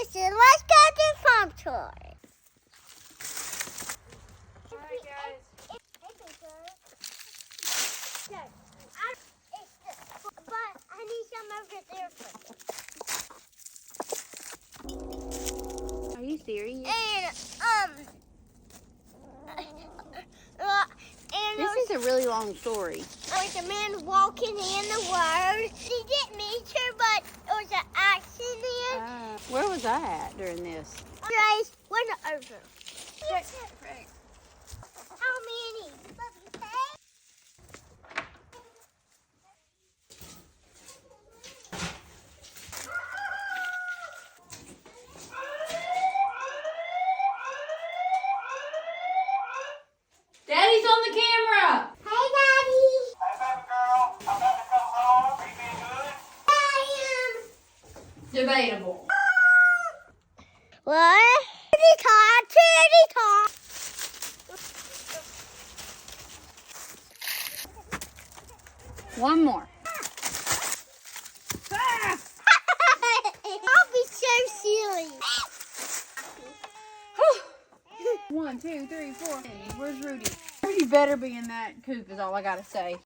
sister. Let's go do farm chores. Alright, guys. But I need some over there for you. Are you serious? And This is a really long story. there's a man walking in the road. He didn't meet her, but it was an accident. Where was I at during this? Guys, we're not over. How many? Daddy's on the camera! Hey, Daddy. Hey, baby girl, I'm about to come home. Are you being good? Debatable. What? Titty talk, titty talk. One more. I'll be so silly. 1, 2, 3, 4. Where's Rudy? Rudy better be in that coop is all I gotta say.